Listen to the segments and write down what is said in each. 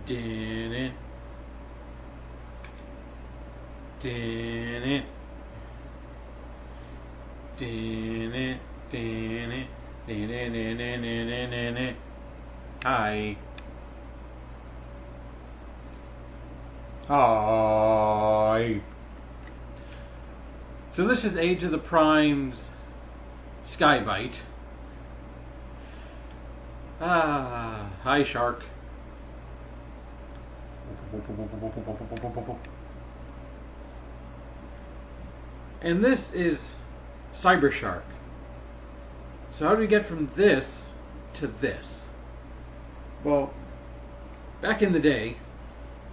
Din it. Din it. Din it. Din it. Din it. Din it. Din it. Din it. Hi. Hi. So this is Age of the Prime's Skybyte. Hi shark. And this is Cyber Shark. So how do we get from this to this? Well, back in the day,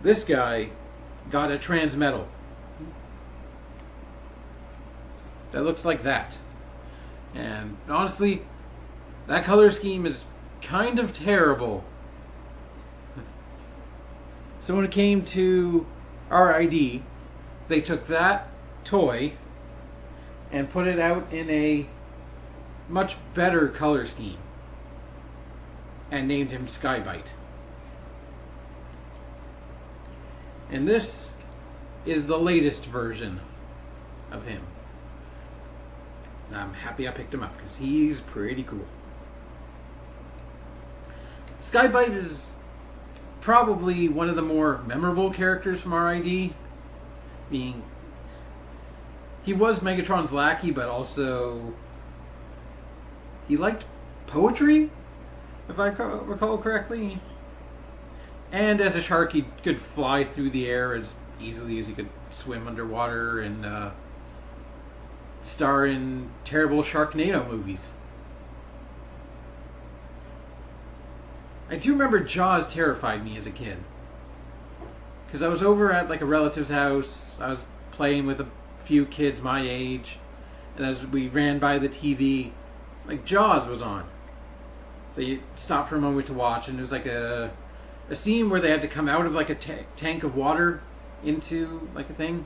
this guy got a transmetal that looks like that. And honestly, that color scheme is kind of terrible. So when it came to R.I.D, they took that toy and put it out in a much better color scheme and named him Skybyte. And this is the latest version of him. And I'm happy I picked him up because he's pretty cool. Skybyte is probably one of the more memorable characters from R.I.D. Being he was Megatron's lackey, but also he liked poetry, if I recall correctly. And as a shark, he could fly through the air as easily as he could swim underwater and star in terrible Sharknado movies. I do remember Jaws terrified me as a kid. Because I was over at like a relative's house. I was playing with a few kids my age. And as we ran by the TV, like Jaws was on. So you stop for a moment to watch, and it was like a scene where they had to come out of like a tank of water into like a thing.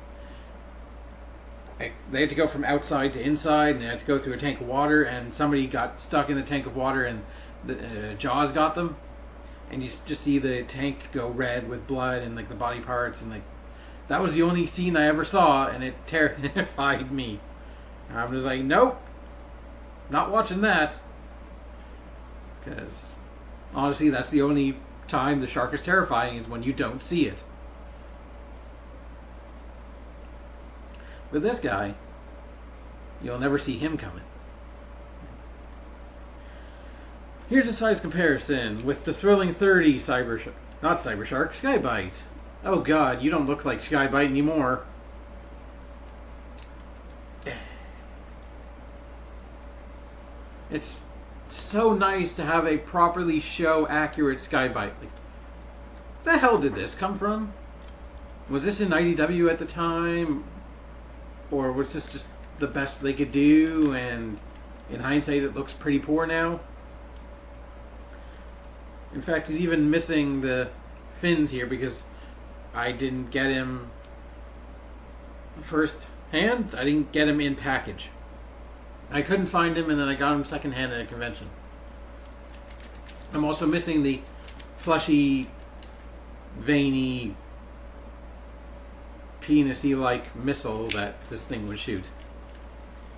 Like they had to go from outside to inside, and they had to go through a tank of water, and somebody got stuck in the tank of water, and the Jaws got them. And you just see the tank go red with blood and like the body parts, and like that was the only scene I ever saw, and it terrified me. I was like, nope, not watching that. Because honestly, that's the only time the shark is terrifying, is when you don't see it. But this guy, you'll never see him coming. Here's a size comparison with the thrilling 30 Skybyte. Oh god, you don't look like Skybyte anymore. It's so nice to have a properly show-accurate Skybyte. Like, the hell did this come from? Was this in IDW at the time? Or was this just the best they could do, and in hindsight it looks pretty poor now? In fact, he's even missing the fins here because I didn't get him first hand. I didn't get him in package. I couldn't find him, and then I got him second hand at a convention. I'm also missing the fleshy, veiny, penis-y like missile that this thing would shoot.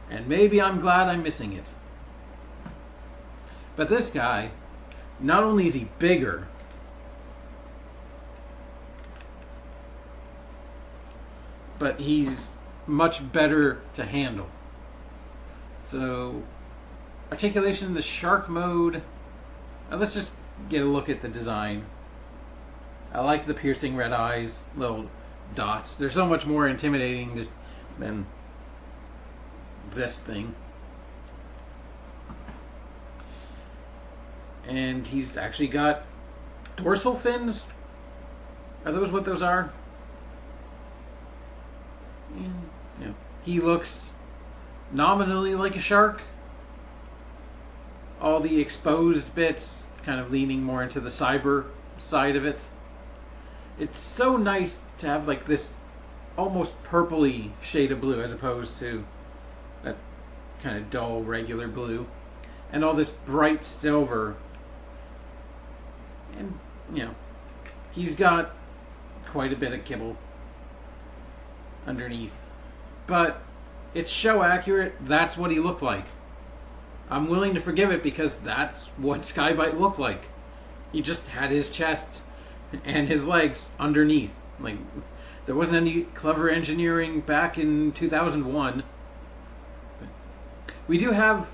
And maybe I'm glad I'm missing it. But this guy, not only is he bigger, but he's much better to handle. So, articulation in the shark mode. Let's just get a look at the design. I like the piercing red eyes, little dots. They're so much more intimidating than this thing. And he's actually got dorsal fins. Are those what those are? Yeah. He looks nominally like a shark. All the exposed bits kind of leaning more into the cyber side of it. It's so nice to have like this almost purpley shade of blue as opposed to that kind of dull regular blue. And all this bright silver. And, you know, He's got quite a bit of kibble underneath. But it's show accurate. That's what he looked like. I'm willing to forgive it because that's what Skybyte looked like. He just had his chest and his legs underneath. Like, there wasn't any clever engineering back in 2001. We do have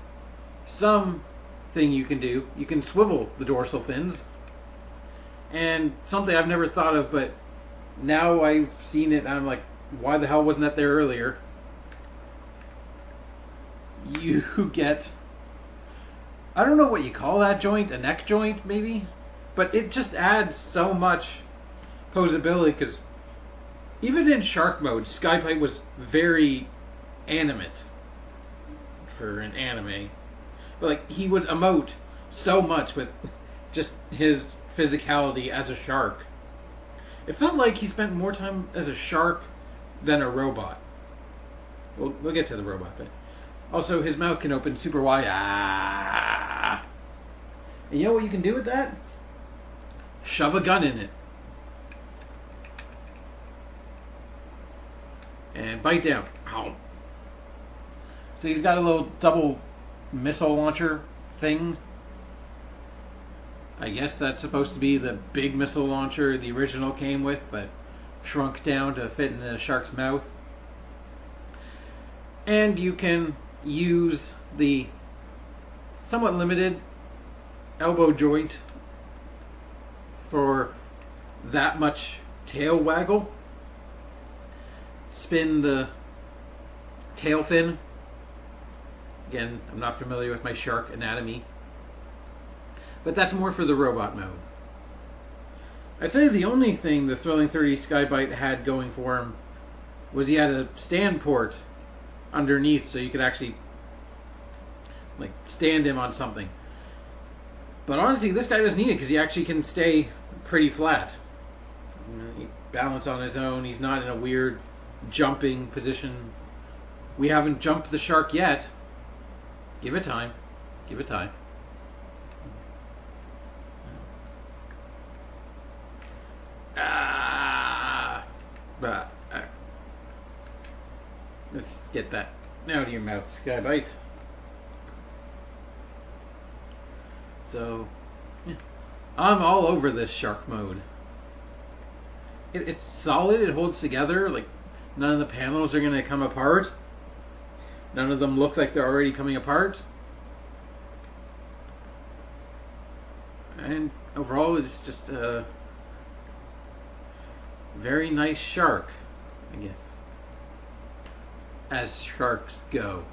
some thing you can do. You can swivel the dorsal fins. And something I've never thought of, but now I've seen it, and I'm like, why the hell wasn't that there earlier? You get, I don't know what you call that joint, a neck joint maybe? But it just adds so much posability, because even in shark mode, Skybyte was very animate for an anime. But like, he would emote so much with just his physicality as a shark. It felt like he spent more time as a shark than a robot. We'll get to the robot, but also his mouth can open super wide. Ah! And you know what you can do with that? Shove a gun in it. And bite down. Ow. So he's got a little double missile launcher thing. I guess that's supposed to be the big missile launcher the original came with, but shrunk down to fit in a shark's mouth. And you can use the somewhat limited elbow joint for that much tail waggle. Spin the tail fin. Again, I'm not familiar with my shark anatomy, but that's more for the robot mode. I'd say the only thing the Thrilling 30 Skybyte had going for him was he had a stand port underneath, so you could actually like stand him on something. But honestly, this guy doesn't need it because he actually can stay pretty flat. You know, he balance on his own. He's not in a weird jumping position. We haven't jumped the shark yet. Give it time. Give it time. Let's get that out of your mouth, Skybyte. So, yeah. I'm all over this shark mode. It's solid. It holds together. Like, none of the panels are going to come apart. None of them look like they're already coming apart. And overall, it's just a very nice shark, I guess. As sharks go.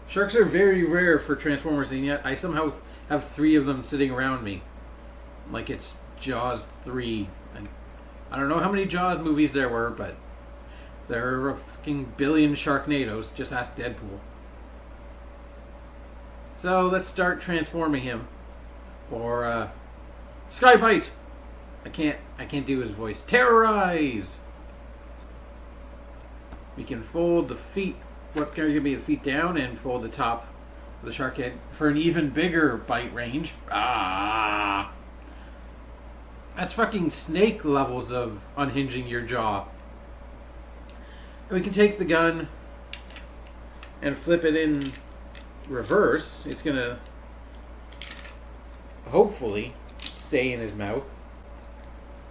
Sharks are very rare for Transformers, and yet I somehow have 3 of them sitting around me. Like it's Jaws 3. And I don't know how many Jaws movies there were, but there are a fucking billion Sharknadoes. Just ask Deadpool. So let's start transforming him. Or Skybyte! I can't do his voice. Terrorize! We can fold the feet. What's going to be the feet down and fold the top of the shark head for an even bigger bite range. Ah! That's fucking snake levels of unhinging your jaw. And we can take the gun and flip it in reverse. It's going to hopefully stay in his mouth.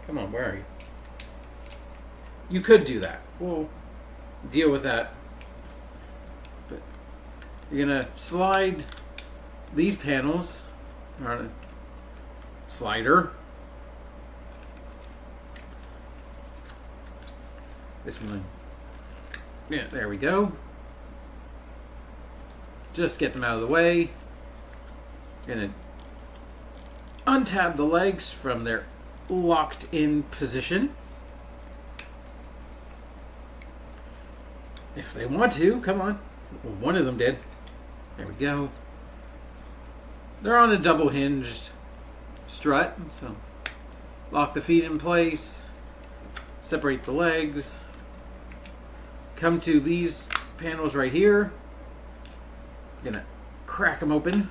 Come on, where are you? You could do that. We'll deal with that. But you're going to slide these panels on a slider. This one. Yeah, there we go. Just get them out of the way. You're going to untab the legs from their locked in position. If they want to, come on. Well, one of them did. There we go. They're on a double hinged strut, so lock the feet in place, separate the legs, come to these panels right here. Gonna crack them open.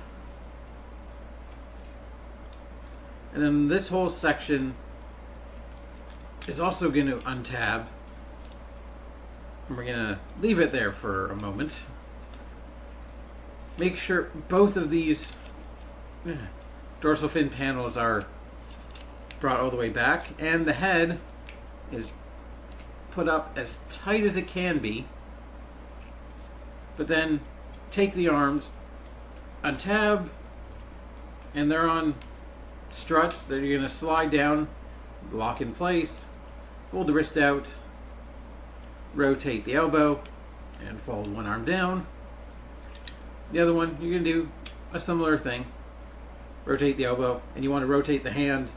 And then this whole section is also going to untab. And we're going to leave it there for a moment. Make sure both of these dorsal fin panels are brought all the way back, and the head is put up as tight as it can be. But then take the arms, untab, and they're on struts that you're going to slide down, lock in place, fold the wrist out, rotate the elbow, and fold one arm down. The other one, you're going to do a similar thing. Rotate the elbow, and you want to rotate the hand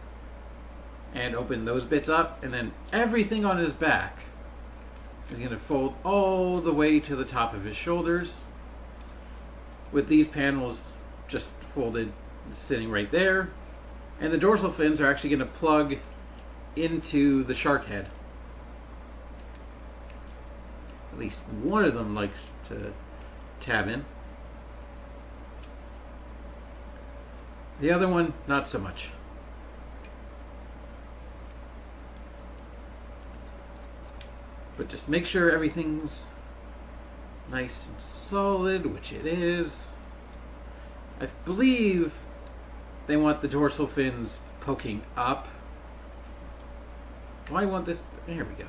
and open those bits up, and then everything on his back is going to fold all the way to the top of his shoulders, with these panels just folded, sitting right there. And the dorsal fins are actually going to plug into the shark head. At least one of them likes to tab in. The other one, not so much. But just make sure everything's nice and solid, which it is. I believe they want the dorsal fins poking up. Why want this? Here we go.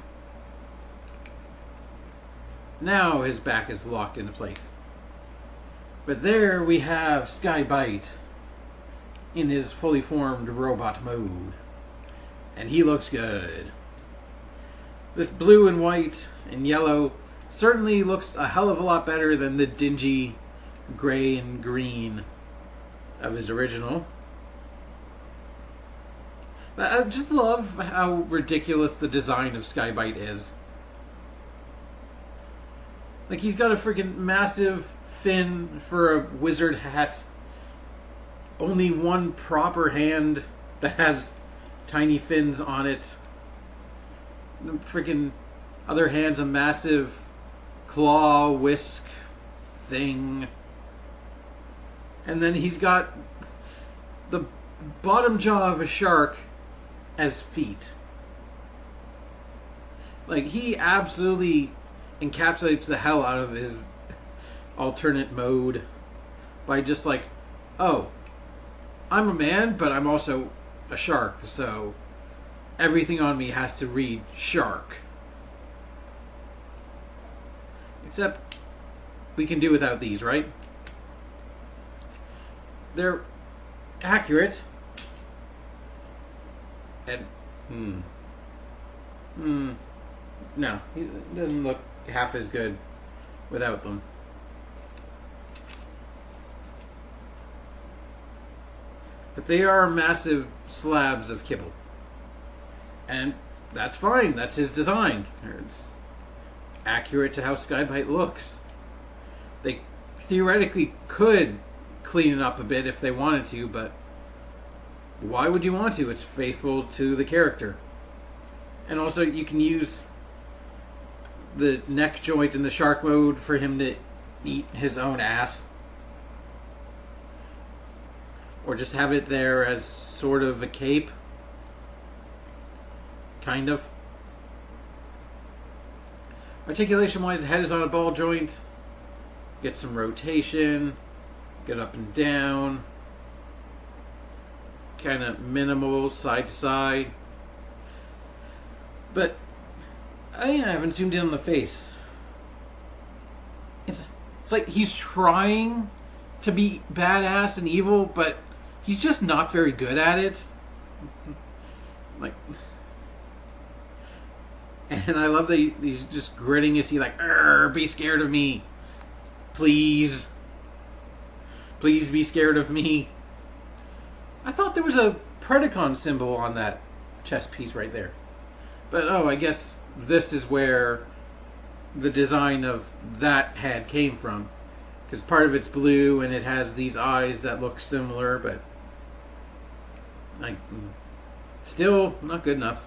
Now his back is locked into place. But there we have Skybyte in his fully formed robot mode. And he looks good. This blue and white and yellow certainly looks a hell of a lot better than the dingy gray and green of his original. But I just love how ridiculous the design of Skybyte is. Like, he's got a freaking massive fin for a wizard hat. Only one proper hand that has tiny fins on it. The freaking other hand's a massive claw whisk thing. And then he's got the bottom jaw of a shark as feet. Like, he absolutely encapsulates the hell out of his alternate mode by just like, oh, I'm a man, but I'm also a shark, so everything on me has to read shark. Except we can do without these, right? They're accurate. And no, it doesn't look half as good without them. But they are massive slabs of kibble. And that's fine. That's his design. It's accurate to how Skybyte looks. They theoretically could clean it up a bit if they wanted to, but why would you want to? It's faithful to the character. And also, you can use the neck joint in the shark mode for him to eat his own ass. Or just have it there as sort of a cape. Kind of. Articulation-wise, the head is on a ball joint. Get some rotation. Get up and down. Kind of minimal, side to side. But I haven't zoomed in on the face. It's like he's trying to be badass and evil, but he's just not very good at it. Like, and I love that he's just gritting his teeth like, be scared of me. Please. Please be scared of me. I thought there was a Predacon symbol on that chest piece right there. But, I guess this is where the design of that head came from. Because part of it's blue and it has these eyes that look similar, but still not good enough.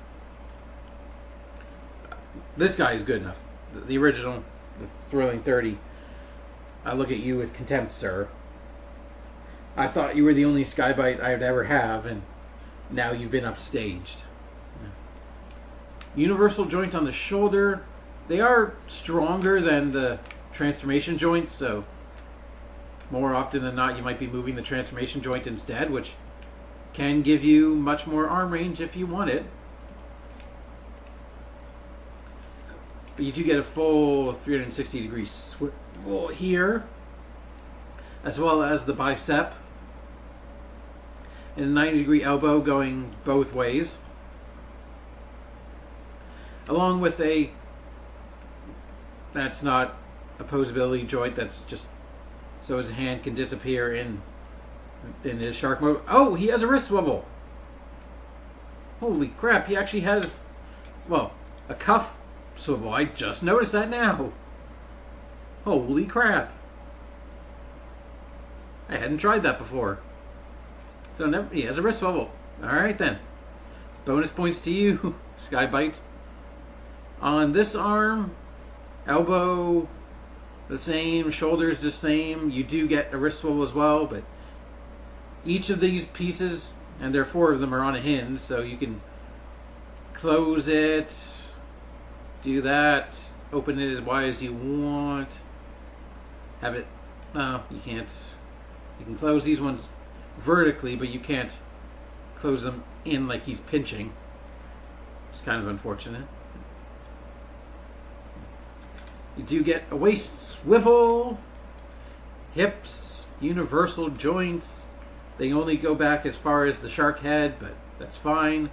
This guy is good enough. The original, the Thrilling 30. I look at you with contempt, sir. I thought you were the only Skybyte I'd ever have, and now you've been upstaged. Universal joint on the shoulder. They are stronger than the transformation joint, so more often than not you might be moving the transformation joint instead, which can give you much more arm range if you want it. But you do get a full 360 degree swivel here, as well as the bicep, and a 90-degree elbow going both ways, along with that's not a posability joint, that's just so his hand can disappear in his shark mode. Oh, he has a wrist swivel. Holy crap, he actually has, well, a cuff swivel. I just noticed that now. Holy crap. I hadn't tried that before. So he has a wrist swivel. Alright then. Bonus points to you, Skybyte. On this arm, elbow the same, shoulders the same. You do get a wrist swivel as well, but each of these pieces, and there are 4 of them, are on a hinge, so you can close it, do that, open it as wide as you want, have it, no, you can't. You can close these ones vertically, but you can't close them in like he's pinching. It's kind of unfortunate. You do get a waist swivel, hips, universal joints. They only go back as far as the shark head, but that's fine.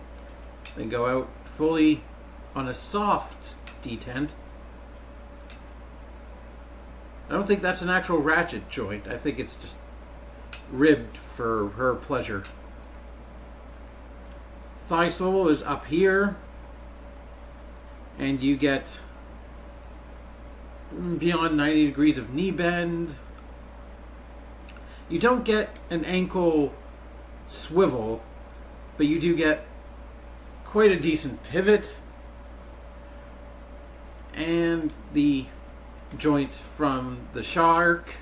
They go out fully on a soft detent. I don't think that's an actual ratchet joint. I think it's just ribbed for her pleasure. Thigh swivel is up here, and you get beyond 90 degrees of knee bend. You don't get an ankle swivel, but you do get quite a decent pivot, and the joint from the shark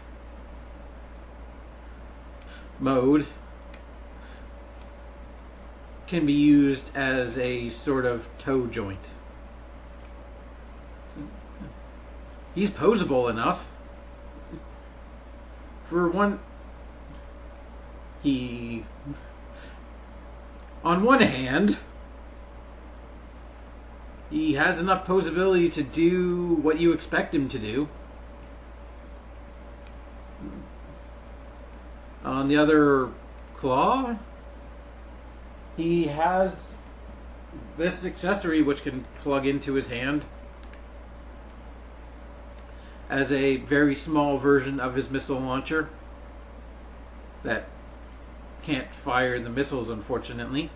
mode can be used as a sort of toe joint. He's posable enough. For one, on one hand, he has enough posability to do what you expect him to do. On the other claw, he has this accessory which can plug into his hand as a very small version of his missile launcher that can't fire the missiles, unfortunately.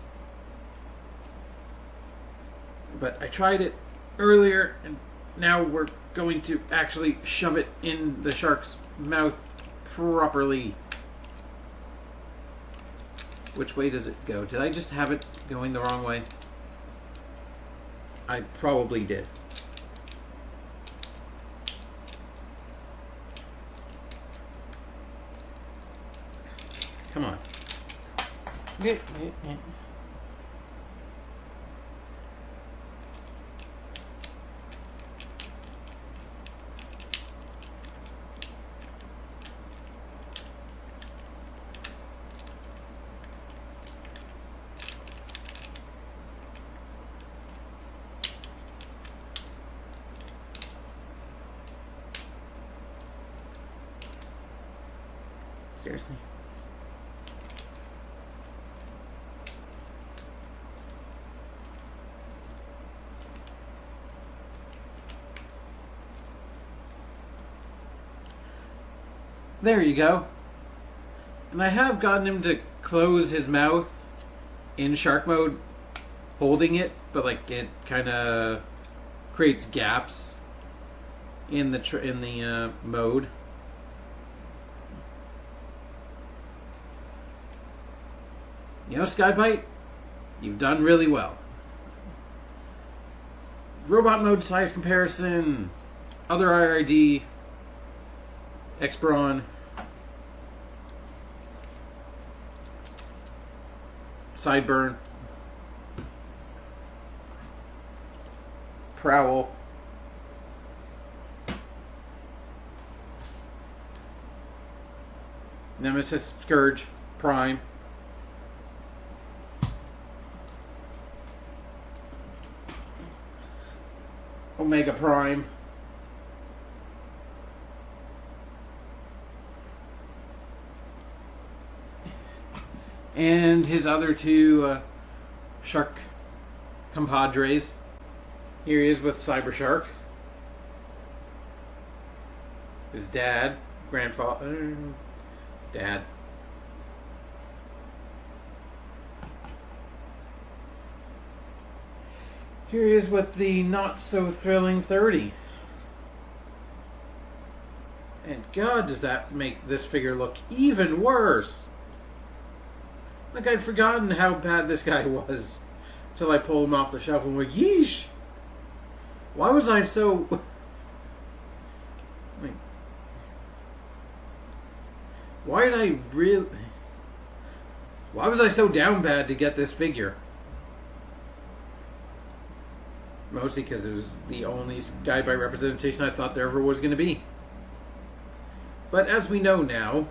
But I tried it earlier, and now we're going to actually shove it in the shark's mouth properly. Which way does it go? Did I just have it going the wrong way? I probably did. Come on. Seriously. There you go. And I have gotten him to close his mouth in shark mode, holding it, but like it kind of creates gaps in the mode. You know, Skybyte, you've done really well. Robot mode size comparison, other R.I.D, Xperon, Sideburn. Prowl. Nemesis, Scourge, Prime. Omega Prime. And his other two shark compadres. Here he is with Cyber Shark. His dad, grandfather, dad. Here he is with the not so thrilling 30. And God, does that make this figure look even worse. Like I'd forgotten how bad this guy was until I pulled him off the shelf and went, yeesh! Why was I so... Like, why did I really... Why was I so down bad to get this figure? Mostly because it was the only Skybyte representation I thought there ever was going to be. But as we know now,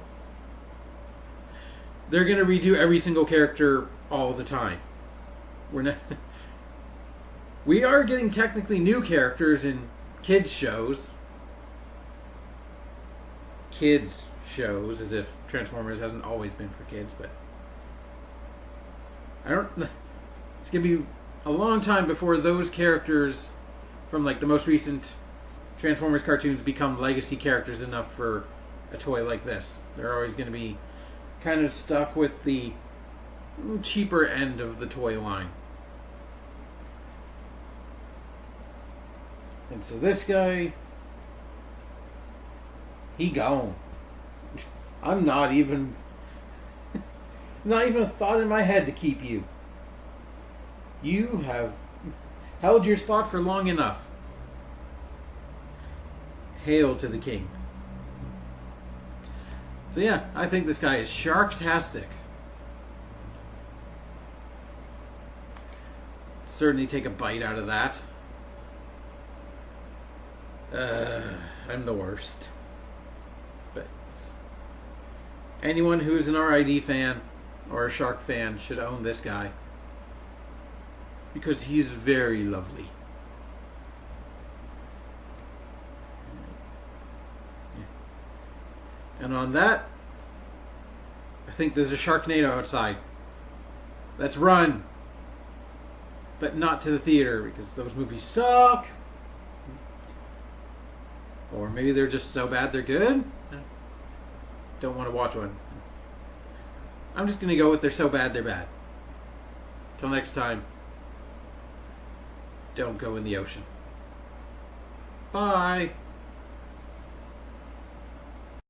they're going to redo every single character all the time. We're not... We are getting technically new characters in kids shows. Kids shows, as if Transformers hasn't always been for kids, but... It's going to be a long time before those characters from like the most recent Transformers cartoons become legacy characters enough for a toy like this. They're always going to be kind of stuck with the cheaper end of the toy line. And so this guy, he gone. I'm not even a thought in my head to keep you. You have held your spot for long enough. Hail to the king. So yeah, I think this guy is sharktastic. Certainly take a bite out of that. I'm the worst. But anyone who's an R.I.D. fan or a shark fan should own this guy. Because he's very lovely. And on that, I think there's a Sharknado outside. Let's run. But not to the theater, because those movies suck. Or maybe they're just so bad they're good. Don't want to watch one. I'm just going to go with they're so bad they're bad. Till next time, don't go in the ocean. Bye.